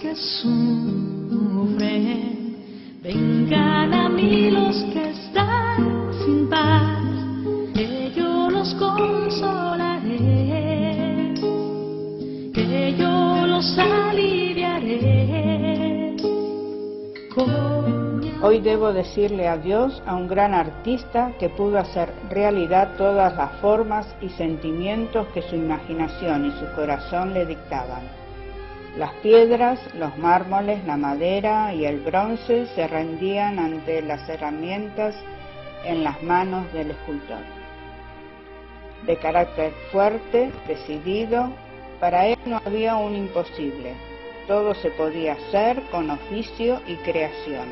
que sufren, vengan a mí los que están sin paz, que yo los consolaré, que yo los aliviaré. Hoy debo decirle adiós a un gran artista que pudo hacer realidad todas las formas y sentimientos que su imaginación y su corazón le dictaban. Las piedras, los mármoles, la madera y el bronce se rendían ante las herramientas en las manos del escultor. De carácter fuerte, decidido, para él no había un imposible. Todo se podía hacer con oficio y creación.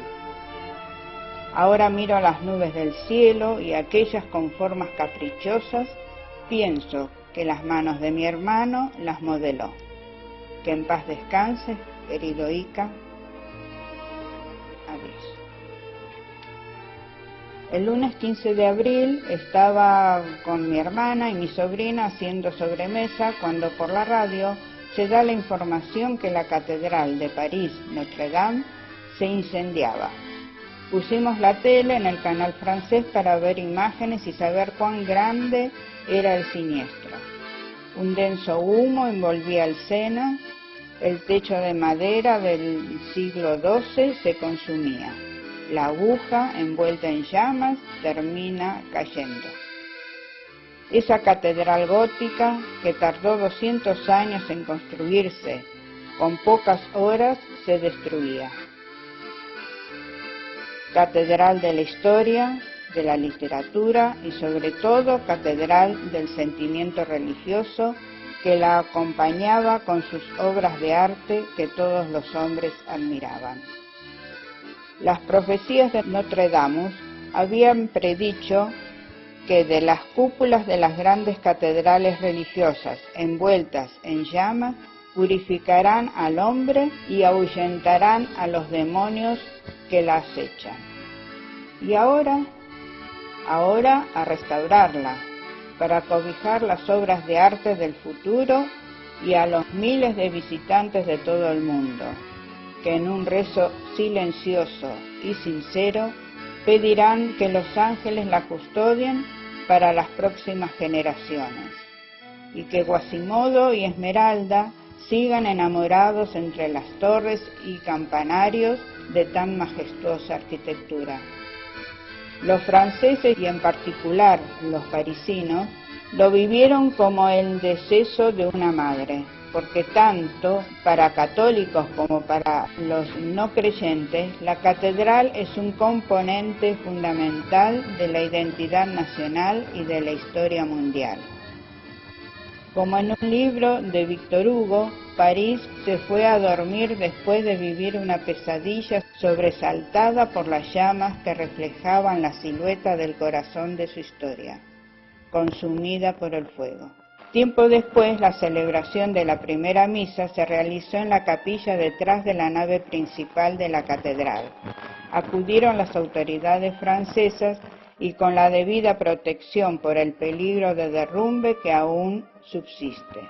Ahora miro las nubes del cielo y aquellas con formas caprichosas, pienso que las manos de mi hermano las modeló. Que en paz descanse, querido Ica. Adiós. El lunes 15 de abril estaba con mi hermana y mi sobrina haciendo sobremesa cuando por la radio se da la información que la Catedral de París, Notre Dame, se incendiaba. Pusimos la tele en el canal francés para ver imágenes y saber cuán grande era el siniestro. Un denso humo envolvía el Sena, el techo de madera del siglo XII se consumía. La aguja, envuelta en llamas, termina cayendo. Esa catedral gótica, que tardó 200 años en construirse, con pocas horas se destruía. Catedral de la historia, de la literatura y sobre todo catedral del sentimiento religioso que la acompañaba con sus obras de arte que todos los hombres admiraban. Las profecías de Notre Dame habían predicho que de las cúpulas de las grandes catedrales religiosas envueltas en llamas purificarán al hombre y ahuyentarán a los demonios que la acechan. Y ahora a restaurarla, para cobijar las obras de arte del futuro y a los miles de visitantes de todo el mundo, que en un rezo silencioso y sincero pedirán que los ángeles la custodien para las próximas generaciones, y que Quasimodo y Esmeralda sigan enamorados entre las torres y campanarios de tan majestuosa arquitectura. Los franceses y en particular los parisinos lo vivieron como el deceso de una madre, porque tanto para católicos como para los no creyentes, la catedral es un componente fundamental de la identidad nacional y de la historia mundial. Como en un libro de Víctor Hugo, París se fue a dormir después de vivir una pesadilla sobresaltada por las llamas que reflejaban la silueta del corazón de su historia, consumida por el fuego. Tiempo después, la celebración de la primera misa se realizó en la capilla detrás de la nave principal de la catedral. Acudieron las autoridades francesas y con la debida protección por el peligro de derrumbe que aún subsiste.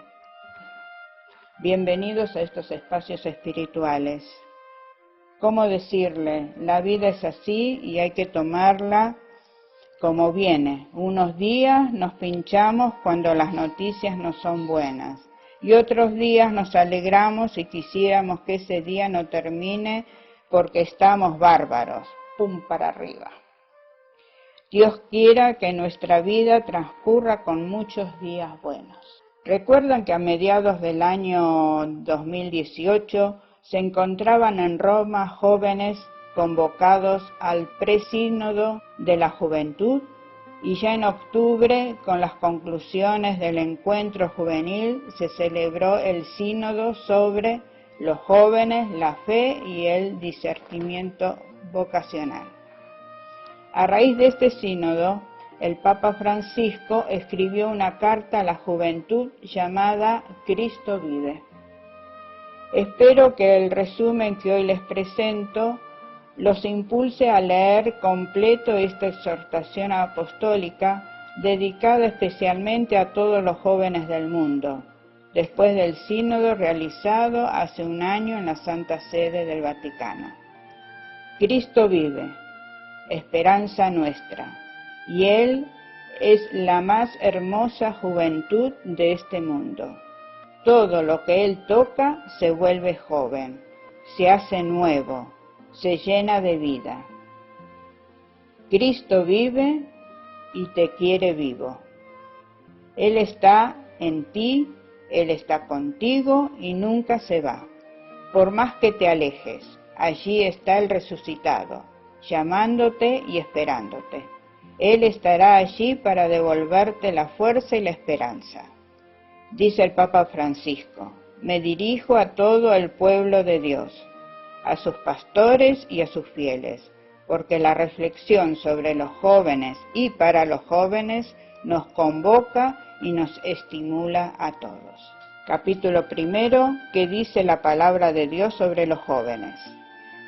Bienvenidos a estos espacios espirituales. ¿Cómo decirle? La vida es así y hay que tomarla como viene. Unos días nos pinchamos cuando las noticias no son buenas y otros días nos alegramos y quisiéramos que ese día no termine porque estamos bárbaros. ¡Pum! Para arriba. Dios quiera que nuestra vida transcurra con muchos días buenos. Recuerdan que a mediados del año 2018 se encontraban en Roma jóvenes convocados al presínodo de la juventud y ya en octubre, con las conclusiones del encuentro juvenil, se celebró el sínodo sobre los jóvenes, la fe y el discernimiento vocacional. A raíz de este sínodo, el Papa Francisco escribió una carta a la juventud llamada Cristo Vive. Espero que el resumen que hoy les presento los impulse a leer completo esta exhortación apostólica dedicada especialmente a todos los jóvenes del mundo, después del sínodo realizado hace un año en la Santa Sede del Vaticano. Cristo vive, esperanza nuestra, y Él es la más hermosa juventud de este mundo. Todo lo que Él toca se vuelve joven, se hace nuevo, se llena de vida. Cristo vive y te quiere vivo. Él está en ti, Él está contigo y nunca se va. Por más que te alejes, allí está el resucitado, llamándote y esperándote. Él estará allí para devolverte la fuerza y la esperanza. Dice el Papa Francisco: me dirijo a todo el pueblo de Dios, a sus pastores y a sus fieles, porque la reflexión sobre los jóvenes y para los jóvenes nos convoca y nos estimula a todos. Capítulo primero, ¿qué dice la palabra de Dios sobre los jóvenes?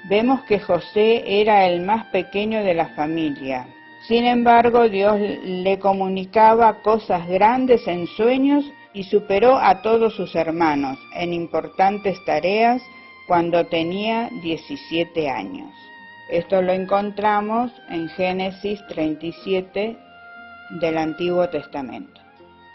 Vemos que José era el más pequeño de la familia. Sin embargo, Dios le comunicaba cosas grandes en sueños y superó a todos sus hermanos en importantes tareas cuando tenía 17 años. Esto lo encontramos en Génesis 37 del Antiguo Testamento.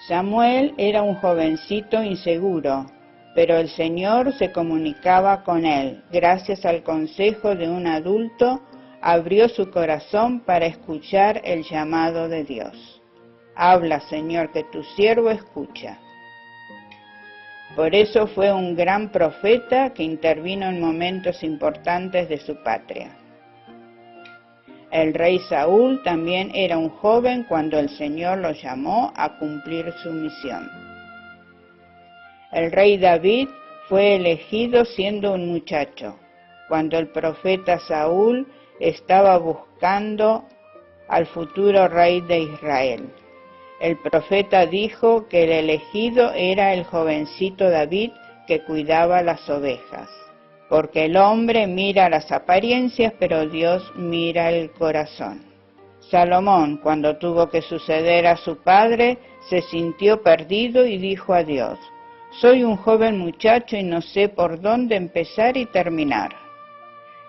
Samuel era un jovencito inseguro, pero el Señor se comunicaba con él. Gracias al consejo de un adulto, abrió su corazón para escuchar el llamado de Dios. Habla, Señor, que tu siervo escucha. Por eso fue un gran profeta que intervino en momentos importantes de su patria. El rey Saúl también era un joven cuando el Señor lo llamó a cumplir su misión. El rey David fue elegido siendo un muchacho, cuando el profeta Saúl estaba buscando al futuro rey de Israel. El profeta dijo que el elegido era el jovencito David que cuidaba las ovejas. Porque el hombre mira las apariencias, pero Dios mira el corazón. Salomón, cuando tuvo que suceder a su padre, se sintió perdido y dijo a Dios: soy un joven muchacho y no sé por dónde empezar y terminar.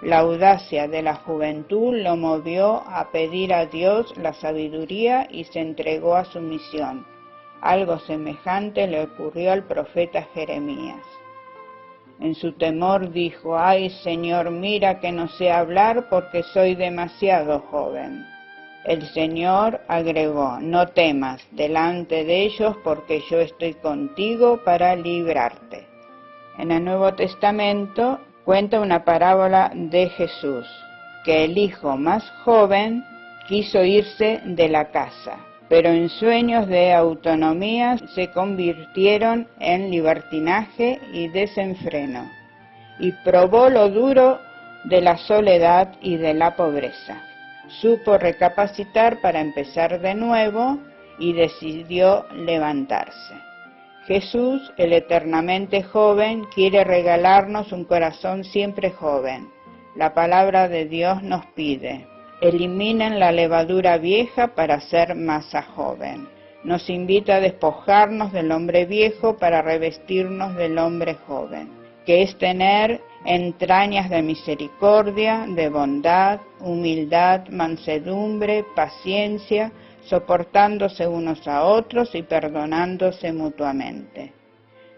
La audacia de la juventud lo movió a pedir a Dios la sabiduría y se entregó a su misión. Algo semejante le ocurrió al profeta Jeremías. En su temor dijo: ay, Señor, mira que no sé hablar porque soy demasiado joven. El Señor agregó: no temas delante de ellos porque yo estoy contigo para librarte. En el Nuevo Testamento cuenta una parábola de Jesús, que el hijo más joven quiso irse de la casa, pero en sueños de autonomía se convirtieron en libertinaje y desenfreno, y probó lo duro de la soledad y de la pobreza. Supo recapacitar para empezar de nuevo y decidió levantarse. Jesús, el eternamente joven, quiere regalarnos un corazón siempre joven. La palabra de Dios nos pide: eliminen la levadura vieja para hacer masa joven. Nos invita a despojarnos del hombre viejo para revestirnos del hombre joven, que es tener entrañas de misericordia, de bondad, humildad, mansedumbre, paciencia, soportándose unos a otros y perdonándose mutuamente.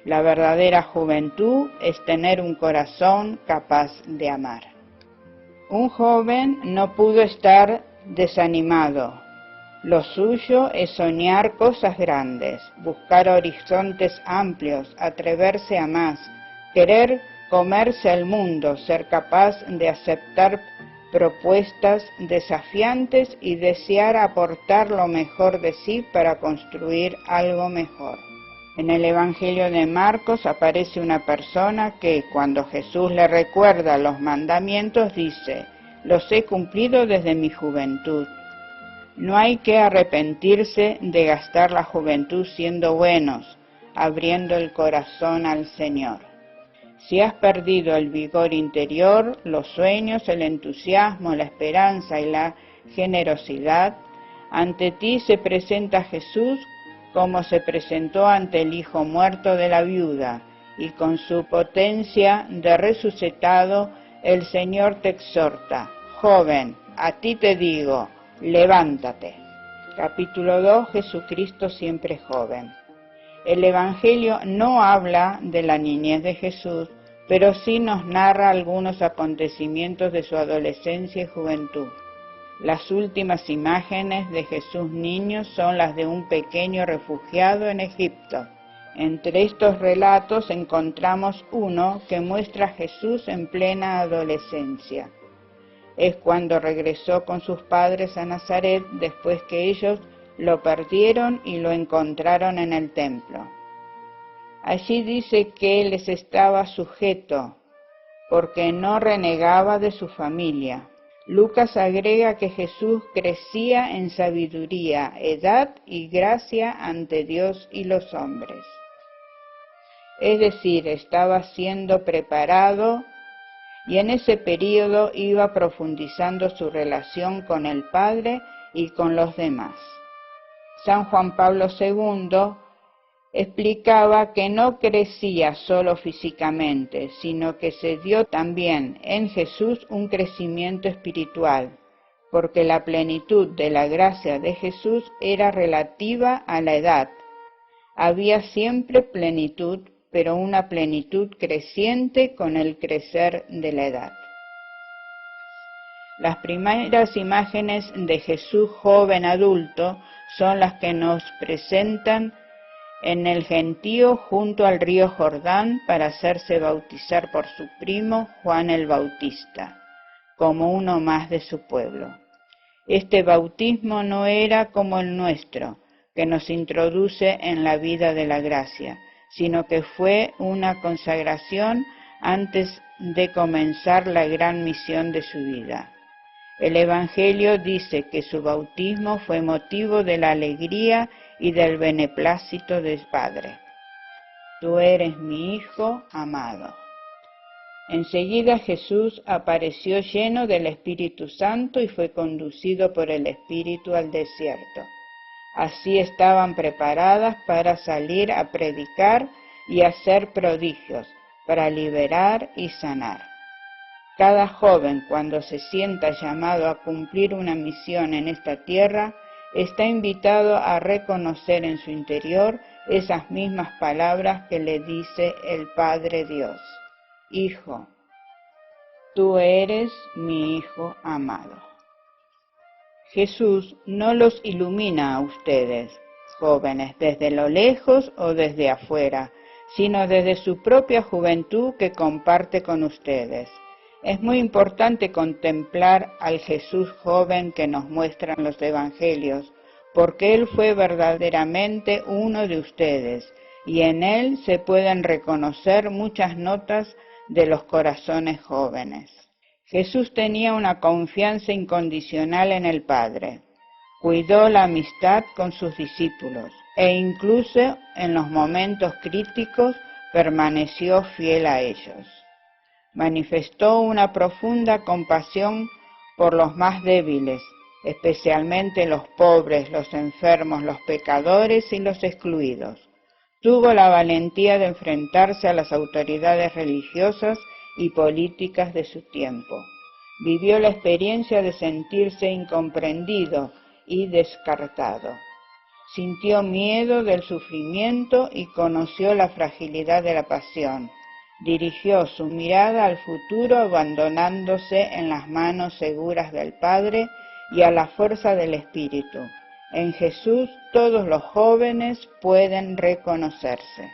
La verdadera juventud es tener un corazón capaz de amar. Un joven no pudo estar desanimado. Lo suyo es soñar cosas grandes, buscar horizontes amplios, atreverse a más, querer comerse el mundo, ser capaz de aceptar propuestas desafiantes y desear aportar lo mejor de sí para construir algo mejor. En el Evangelio de Marcos aparece una persona que, cuando Jesús le recuerda los mandamientos, dice: los he cumplido desde mi juventud. No hay que arrepentirse de gastar la juventud siendo buenos, abriendo el corazón al Señor. Si has perdido el vigor interior, los sueños, el entusiasmo, la esperanza y la generosidad, ante ti se presenta Jesús como se presentó ante el hijo muerto de la viuda, y con su potencia de resucitado, el Señor te exhorta: joven, a ti te digo, levántate. Capítulo 2. Jesucristo siempre joven. El Evangelio no habla de la niñez de Jesús, pero sí nos narra algunos acontecimientos de su adolescencia y juventud. Las últimas imágenes de Jesús niño son las de un pequeño refugiado en Egipto. Entre estos relatos encontramos uno que muestra a Jesús en plena adolescencia. Es cuando regresó con sus padres a Nazaret después que ellos lo perdieron y lo encontraron en el templo. Allí dice que les estaba sujeto porque no renegaba de su familia. Lucas agrega que Jesús crecía en sabiduría, edad y gracia ante Dios y los hombres. Es decir, estaba siendo preparado y en ese período iba profundizando su relación con el Padre y con los demás. San Juan Pablo II explicaba que no crecía solo físicamente, sino que se dio también en Jesús un crecimiento espiritual, porque la plenitud de la gracia de Jesús era relativa a la edad. Había siempre plenitud, pero una plenitud creciente con el crecer de la edad. Las primeras imágenes de Jesús joven adulto son las que nos presentan en el gentío junto al río Jordán para hacerse bautizar por su primo Juan el Bautista, como uno más de su pueblo. Este bautismo no era como el nuestro, que nos introduce en la vida de la gracia, sino que fue una consagración antes de comenzar la gran misión de su vida. El Evangelio dice que su bautismo fue motivo de la alegría y del beneplácito del Padre. Tú eres mi Hijo amado. Enseguida Jesús apareció lleno del Espíritu Santo y fue conducido por el Espíritu al desierto. Así estaban preparadas para salir a predicar y hacer prodigios, para liberar y sanar. Cada joven, cuando se sienta llamado a cumplir una misión en esta tierra, está invitado a reconocer en su interior esas mismas palabras que le dice el Padre Dios: Hijo, tú eres mi Hijo amado. Jesús no los ilumina a ustedes, jóvenes, desde lo lejos o desde afuera, sino desde su propia juventud que comparte con ustedes. Es muy importante contemplar al Jesús joven que nos muestran los evangelios, porque Él fue verdaderamente uno de ustedes, y en Él se pueden reconocer muchas notas de los corazones jóvenes. Jesús tenía una confianza incondicional en el Padre, cuidó la amistad con sus discípulos, e incluso en los momentos críticos permaneció fiel a ellos. Manifestó una profunda compasión por los más débiles, especialmente los pobres, los enfermos, los pecadores y los excluidos. Tuvo la valentía de enfrentarse a las autoridades religiosas y políticas de su tiempo. Vivió la experiencia de sentirse incomprendido y descartado. Sintió miedo del sufrimiento y conoció la fragilidad de la pasión. Dirigió su mirada al futuro abandonándose en las manos seguras del Padre y a la fuerza del Espíritu. En Jesús todos los jóvenes pueden reconocerse.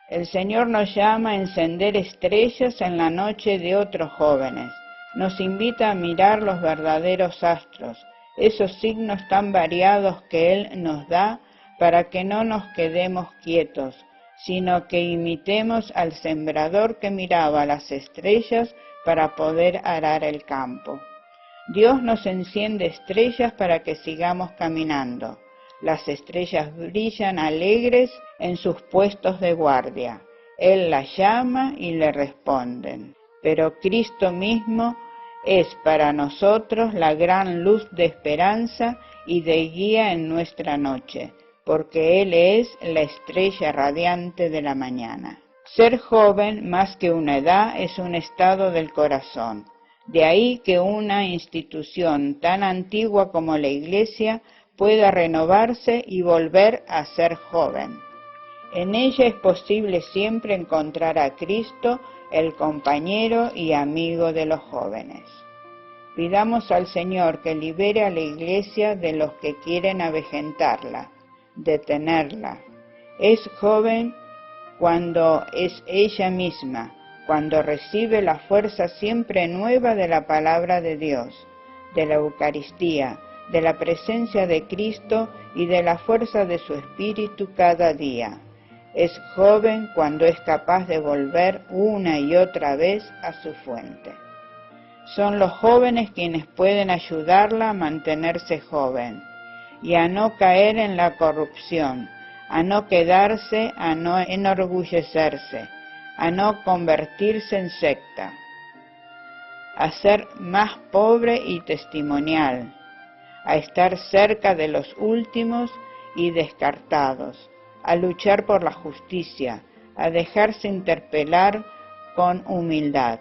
El Señor nos llama a encender estrellas en la noche de otros jóvenes. Nos invita a mirar los verdaderos astros, esos signos tan variados que Él nos da para que no nos quedemos quietos, sino que imitemos al sembrador que miraba las estrellas para poder arar el campo. Dios nos enciende estrellas para que sigamos caminando. Las estrellas brillan alegres en sus puestos de guardia. Él las llama y le responden. Pero Cristo mismo es para nosotros la gran luz de esperanza y de guía en nuestra noche. porque Él es la estrella radiante de la mañana. Ser joven, más que una edad, es un estado del corazón. De ahí que una institución tan antigua como la Iglesia pueda renovarse y volver a ser joven. En ella es posible siempre encontrar a Cristo, el compañero y amigo de los jóvenes. Pidamos al Señor que libere a la Iglesia de los que quieren avejentarla, detenerla. Es joven cuando es ella misma, cuando recibe la fuerza siempre nueva de la palabra de Dios, de la Eucaristía, de la presencia de Cristo y de la fuerza de su Espíritu cada día. Es joven cuando es capaz de volver una y otra vez a su fuente. Son los jóvenes quienes pueden ayudarla a mantenerse joven y a no caer en la corrupción, a no quedarse, a no enorgullecerse, a no convertirse en secta, a ser más pobre y testimonial, a estar cerca de los últimos y descartados, a luchar por la justicia, a dejarse interpelar con humildad.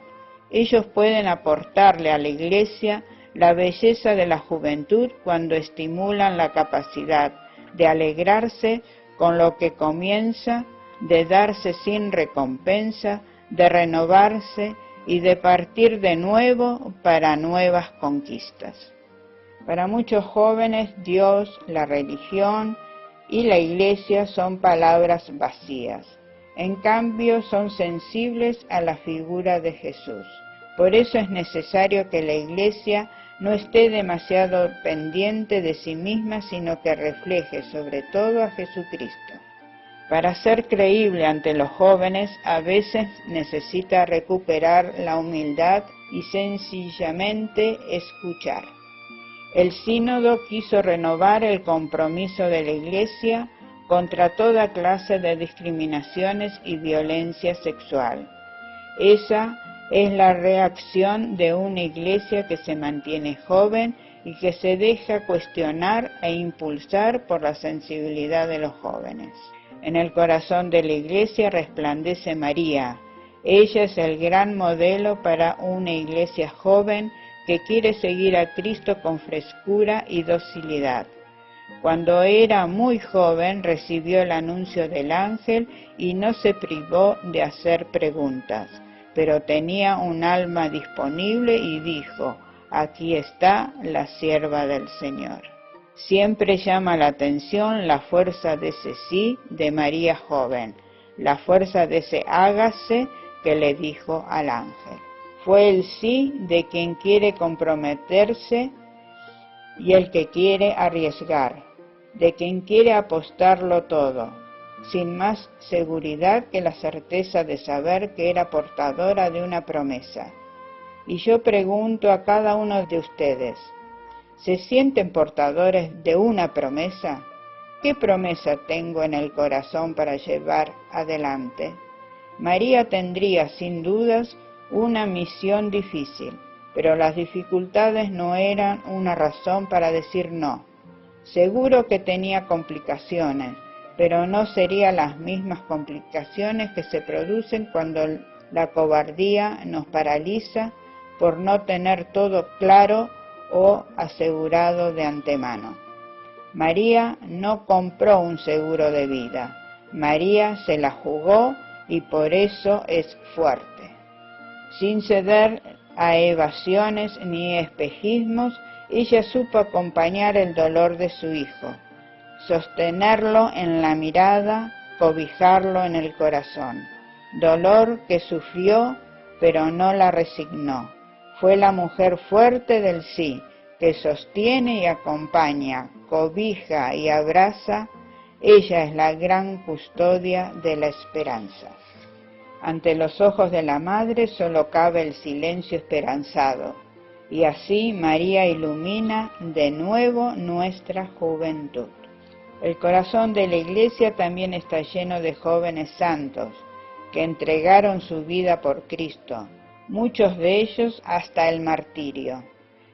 Ellos pueden aportarle a la Iglesia la belleza de la juventud cuando estimulan la capacidad de alegrarse con lo que comienza, de darse sin recompensa, de renovarse y de partir de nuevo para nuevas conquistas. Para muchos jóvenes, Dios, la religión y la Iglesia son palabras vacías. En cambio, son sensibles a la figura de Jesús. Por eso es necesario que la Iglesia no esté demasiado pendiente de sí misma, sino que refleje sobre todo a Jesucristo. Para ser creíble ante los jóvenes, a veces necesita recuperar la humildad y sencillamente escuchar. El sínodo quiso renovar el compromiso de la Iglesia contra toda clase de discriminaciones y violencia sexual. Esa es la reacción de una Iglesia que se mantiene joven y que se deja cuestionar e impulsar por la sensibilidad de los jóvenes. En el corazón de la Iglesia resplandece María. Ella es el gran modelo para una Iglesia joven que quiere seguir a Cristo con frescura y docilidad. Cuando era muy joven recibió el anuncio del ángel y no se privó de hacer preguntas, pero tenía un alma disponible y dijo: aquí está la sierva del Señor. Siempre llama la atención la fuerza de ese sí de María joven, la fuerza de ese hágase que le dijo al ángel. Fue el sí de quien quiere comprometerse y el que quiere arriesgar, de quien quiere apostarlo todo, sin más seguridad que la certeza de saber que era portadora de una promesa. Y yo pregunto a cada uno de ustedes, ¿se sienten portadores de una promesa? ¿Qué promesa tengo en el corazón para llevar adelante? María tendría, sin dudas, una misión difícil, pero las dificultades no eran una razón para decir no. Seguro que tenía complicaciones, pero no serían las mismas complicaciones que se producen cuando la cobardía nos paraliza por no tener todo claro o asegurado de antemano. María no compró un seguro de vida. María se la jugó y por eso es fuerte. Sin ceder a evasiones ni espejismos, ella supo acompañar el dolor de su hijo, sostenerlo en la mirada, cobijarlo en el corazón. Dolor que sufrió, pero no la resignó. Fue la mujer fuerte del sí, que sostiene y acompaña, cobija y abraza. Ella es la gran custodia de la esperanza. Ante los ojos de la Madre solo cabe el silencio esperanzado, y así María ilumina de nuevo nuestra juventud. El corazón de la Iglesia también está lleno de jóvenes santos, que entregaron su vida por Cristo, muchos de ellos hasta el martirio.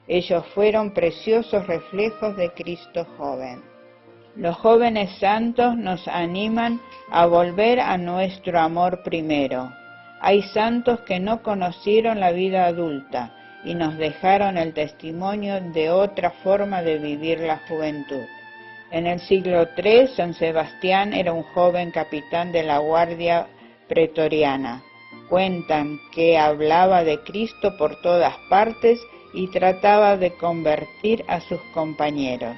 Ellos fueron preciosos reflejos de Cristo joven. Los jóvenes santos nos animan a volver a nuestro amor primero. Hay santos que no conocieron la vida adulta y nos dejaron el testimonio de otra forma de vivir la juventud. En el siglo III, San Sebastián era un joven capitán de la guardia pretoriana. Cuentan que hablaba de Cristo por todas partes y trataba de convertir a sus compañeros.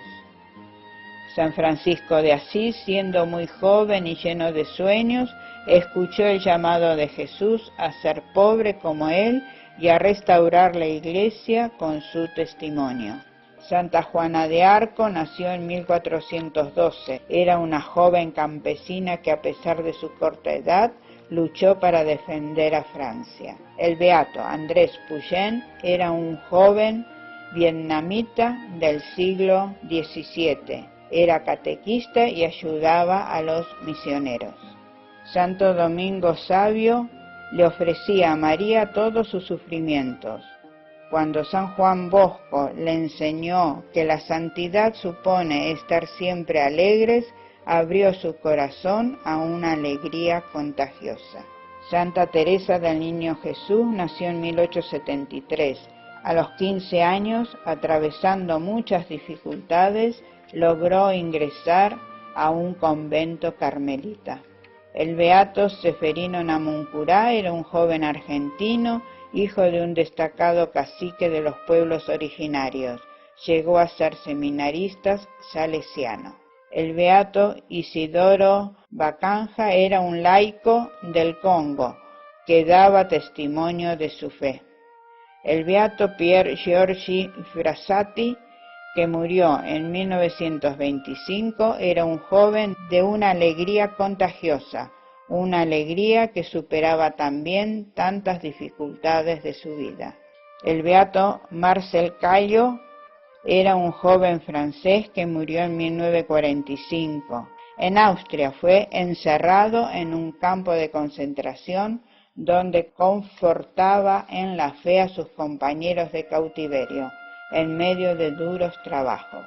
San Francisco de Asís, siendo muy joven y lleno de sueños, escuchó el llamado de Jesús a ser pobre como él y a restaurar la iglesia con su testimonio. Santa Juana de Arco nació en 1412. Era una joven campesina que, a pesar de su corta edad, luchó para defender a Francia. El beato Andrés Puyen era un joven vietnamita del siglo XVII. Era catequista y ayudaba a los misioneros. Santo Domingo Sabio le ofrecía a María todos sus sufrimientos. Cuando San Juan Bosco le enseñó que la santidad supone estar siempre alegres, abrió su corazón a una alegría contagiosa. Santa Teresa del Niño Jesús nació en 1873. A los 15 años, atravesando muchas dificultades, logró ingresar a un convento carmelita. El beato Ceferino Namuncurá era un joven argentino, hijo de un destacado cacique de los pueblos originarios. Llegó a ser seminarista salesiano. El beato Isidoro Bacanja era un laico del Congo que daba testimonio de su fe. El beato Pier Giorgi Frassati, que murió en 1925, era un joven de una alegría contagiosa, una alegría que superaba también tantas dificultades de su vida. El beato Marcel Caillaux era un joven francés que murió en 1945. En Austria fue encerrado en un campo de concentración donde confortaba en la fe a sus compañeros de cautiverio, en medio de duros trabajos.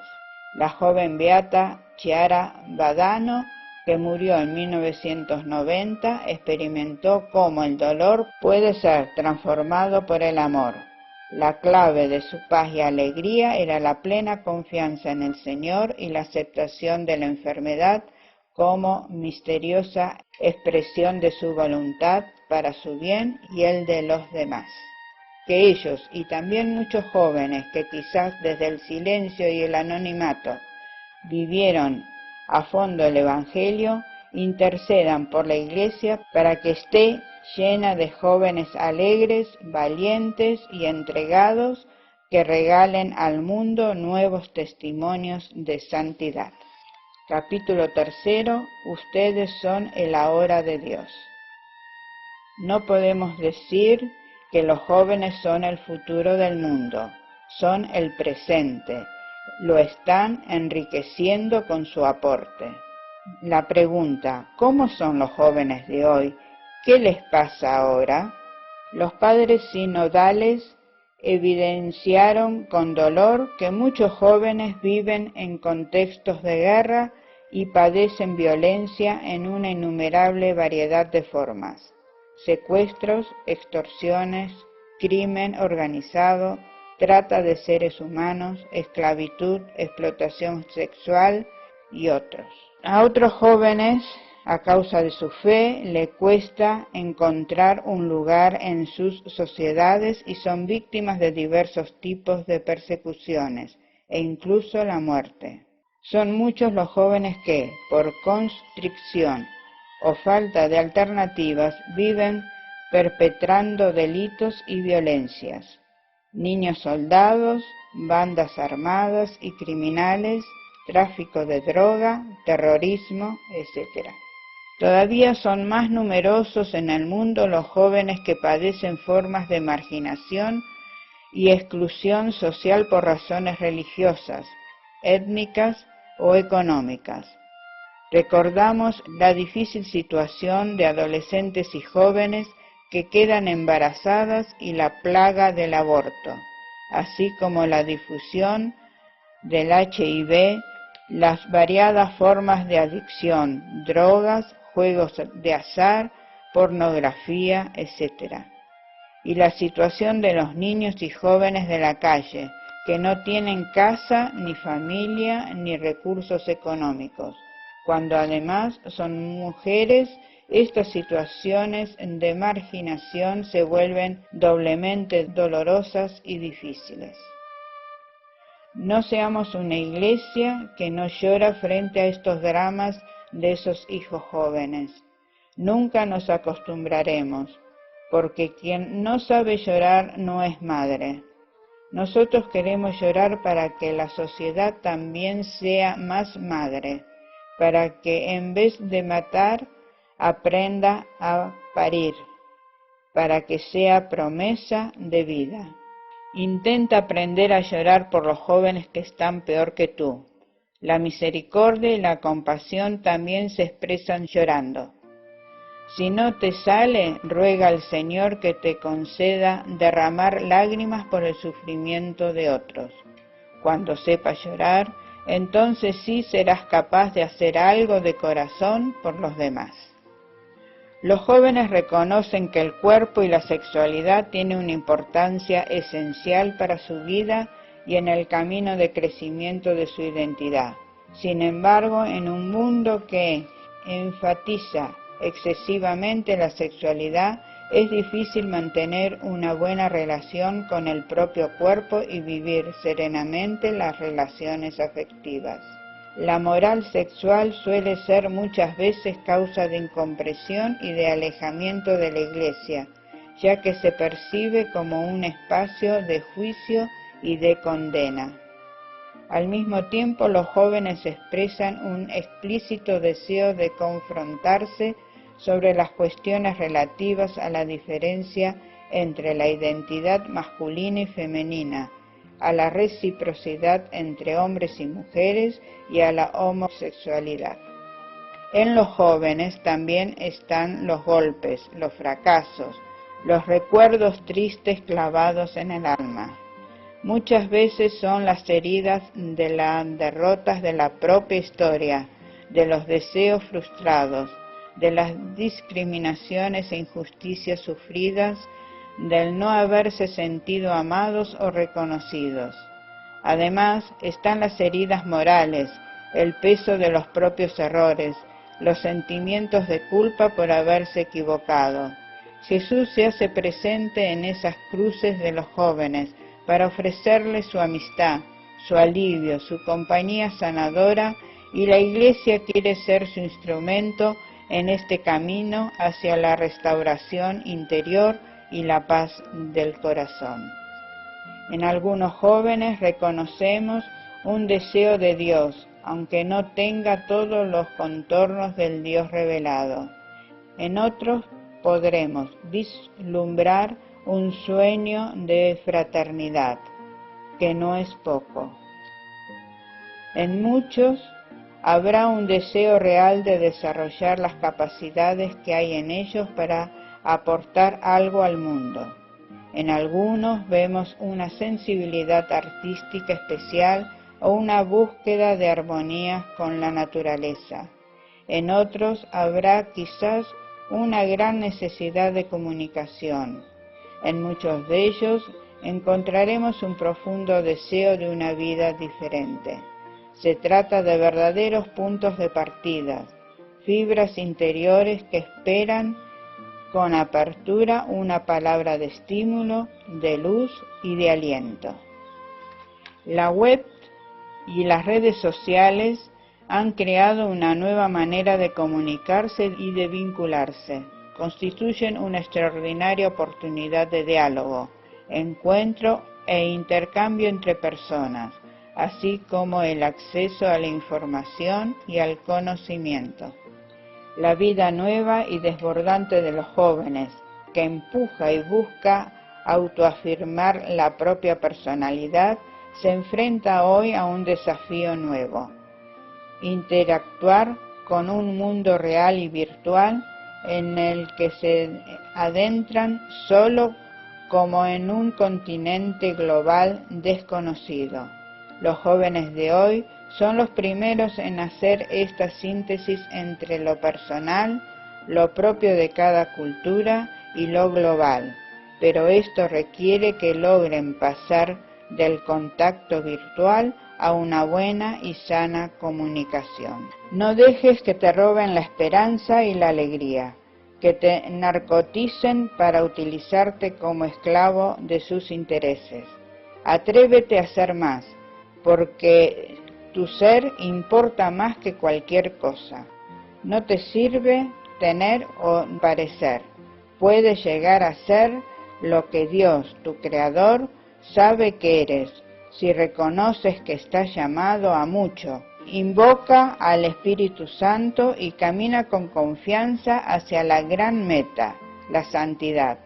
La joven beata Chiara Badano, que murió en 1990, experimentó cómo el dolor puede ser transformado por el amor. La clave de su paz y alegría era la plena confianza en el Señor y la aceptación de la enfermedad como misteriosa expresión de su voluntad para su bien y el de los demás. Que ellos y también muchos jóvenes que quizás desde el silencio y el anonimato vivieron a fondo el Evangelio, intercedan por la Iglesia para que esté llena de jóvenes alegres, valientes y entregados que regalen al mundo nuevos testimonios de santidad. Capítulo 3. Ustedes son el ahora de Dios. No podemos decir que los jóvenes son el futuro del mundo, son el presente, lo están enriqueciendo con su aporte. La pregunta, ¿cómo son los jóvenes de hoy? ¿Qué les pasa ahora? Los padres sinodales evidenciaron con dolor que muchos jóvenes viven en contextos de guerra y padecen violencia en una innumerable variedad de formas: secuestros, extorsiones, crimen organizado, trata de seres humanos, esclavitud, explotación sexual y otros. A otros jóvenes, a causa de su fe, le cuesta encontrar un lugar en sus sociedades y son víctimas de diversos tipos de persecuciones e incluso la muerte. Son muchos los jóvenes que, por constricción o falta de alternativas, viven perpetrando delitos y violencias. Niños soldados, bandas armadas y criminales, tráfico de droga, terrorismo, etc. Todavía son más numerosos en el mundo los jóvenes que padecen formas de marginación y exclusión social por razones religiosas, étnicas o económicas. Recordamos la difícil situación de adolescentes y jóvenes que quedan embarazadas y la plaga del aborto, así como la difusión del HIV las variadas formas de adicción, drogas, juegos de azar, pornografía, etc. Y la situación de los niños y jóvenes de la calle, que no tienen casa, ni familia, ni recursos económicos. Cuando además son mujeres, estas situaciones de marginación se vuelven doblemente dolorosas y difíciles. No seamos una iglesia que no llora frente a estos dramas de esos hijos jóvenes. Nunca nos acostumbraremos, porque quien no sabe llorar no es madre. Nosotros queremos llorar para que la sociedad también sea más madre, para que en vez de matar, aprenda a parir, para que sea promesa de vida. Intenta aprender a llorar por los jóvenes que están peor que tú. La misericordia y la compasión también se expresan llorando. Si no te sale, ruega al Señor que te conceda derramar lágrimas por el sufrimiento de otros. Cuando sepas llorar, entonces sí serás capaz de hacer algo de corazón por los demás. Los jóvenes reconocen que el cuerpo y la sexualidad tienen una importancia esencial para su vida y en el camino de crecimiento de su identidad. Sin embargo, en un mundo que enfatiza excesivamente la sexualidad, es difícil mantener una buena relación con el propio cuerpo y vivir serenamente las relaciones afectivas. La moral sexual suele ser muchas veces causa de incomprensión y de alejamiento de la Iglesia, ya que se percibe como un espacio de juicio y de condena. Al mismo tiempo, los jóvenes expresan un explícito deseo de confrontarse sobre las cuestiones relativas a la diferencia entre la identidad masculina y femenina, a la reciprocidad entre hombres y mujeres y a la homosexualidad. En los jóvenes también están los golpes, los fracasos, los recuerdos tristes clavados en el alma. Muchas veces son las heridas de las derrotas de la propia historia, de los deseos frustrados, de las discriminaciones e injusticias sufridas, del no haberse sentido amados o reconocidos. Además, están las heridas morales, el peso de los propios errores, los sentimientos de culpa por haberse equivocado. Jesús se hace presente en esas cruces de los jóvenes para ofrecerles su amistad, su alivio, su compañía sanadora, y la Iglesia quiere ser su instrumento en este camino hacia la restauración interior y la paz del corazón. En algunos jóvenes reconocemos un deseo de Dios, aunque no tenga todos los contornos del Dios revelado. En otros podremos vislumbrar un sueño de fraternidad, que no es poco. En muchos habrá un deseo real de desarrollar las capacidades que hay en ellos para aportar algo al mundo. En algunos vemos una sensibilidad artística especial o una búsqueda de armonía con la naturaleza. En otros habrá quizás una gran necesidad de comunicación. En muchos de ellos encontraremos un profundo deseo de una vida diferente. Se trata de verdaderos puntos de partida, fibras interiores que esperan con apertura una palabra de estímulo, de luz y de aliento. La web y las redes sociales han creado una nueva manera de comunicarse y de vincularse. Constituyen una extraordinaria oportunidad de diálogo, encuentro e intercambio entre personas, así como el acceso a la información y al conocimiento. La vida nueva y desbordante de los jóvenes, que empuja y busca autoafirmar la propia personalidad, se enfrenta hoy a un desafío nuevo: interactuar con un mundo real y virtual en el que se adentran solo como en un continente global desconocido. Los jóvenes de hoy Son los primeros en hacer esta síntesis entre lo personal, lo propio de cada cultura y lo global, pero esto requiere que logren pasar del contacto virtual a una buena y sana comunicación. No dejes que te roben la esperanza y la alegría, que te narcoticen para utilizarte como esclavo de sus intereses. Atrévete a ser más, porque tu ser importa más que cualquier cosa. No te sirve tener o parecer. Puedes llegar a ser lo que Dios, tu Creador, sabe que eres, si reconoces que estás llamado a mucho. Invoca al Espíritu Santo y camina con confianza hacia la gran meta, la santidad.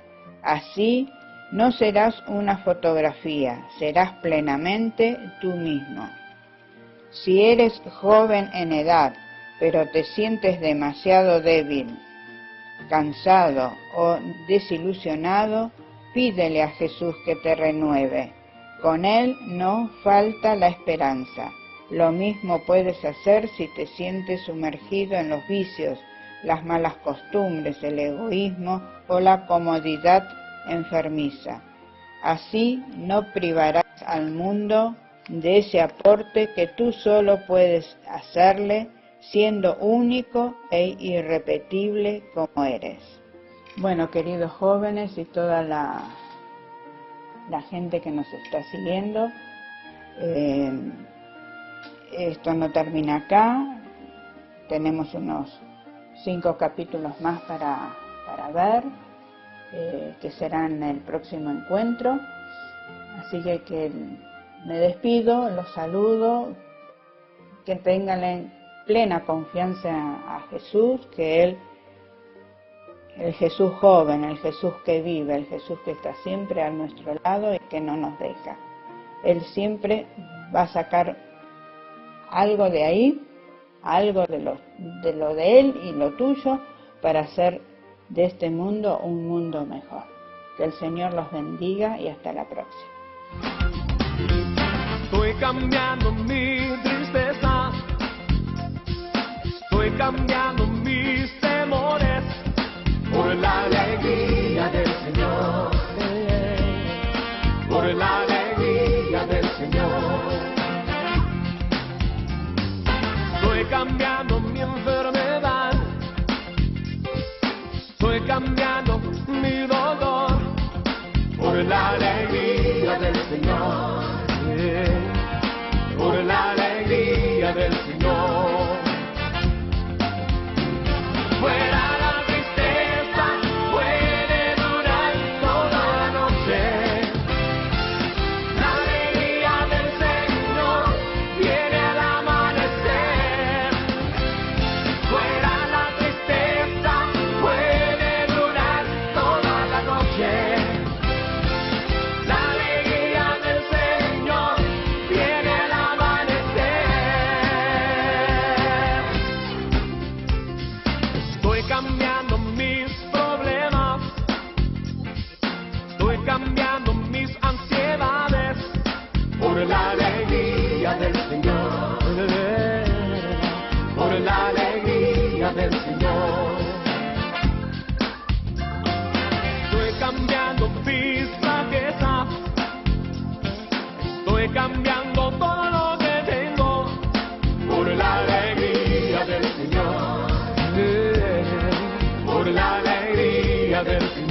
Así no serás una fotografía, serás plenamente tú mismo. Si eres joven en edad, pero te sientes demasiado débil, cansado o desilusionado, pídele a Jesús que te renueve. Con Él no falta la esperanza. Lo mismo puedes hacer si te sientes sumergido en los vicios, las malas costumbres, el egoísmo o la comodidad enfermiza. Así no privarás al mundo de ese aporte que tú solo puedes hacerle, siendo único e irrepetible como eres. Bueno, queridos jóvenes y toda la gente que nos está siguiendo, esto no termina acá. Tenemos unos 5 capítulos más para ver, que serán el próximo encuentro. Así que me despido, los saludo, que tengan en plena confianza a Jesús, que Él, el Jesús joven, el Jesús que vive, el Jesús que está siempre a nuestro lado y que no nos deja. Él siempre va a sacar algo de ahí, algo de lo de Él y lo tuyo, para hacer de este mundo un mundo mejor. Que el Señor los bendiga y hasta la próxima. Estoy cambiando mi tristeza, estoy cambiando mis temores por la alegría del Señor, por la alegría del Señor. Estoy cambiando mi enfermedad, estoy cambiando mi dolor por la alegría del Señor, por la alegría del Señor. Fuera la tristeza, puede durar toda la noche. La alegría del Señor viene al amanecer. Fuera la tristeza, puede durar toda la noche. La alegría del Señor viene al amanecer. Estoy cambiando mis problemas, estoy cambiando mis ansiedades por la alegría del Señor, por la alegría del Señor. Estoy cambiando mis flaquezas, estoy cambiando todo lo que tengo por la alegría del Señor, por la alegría del Señor.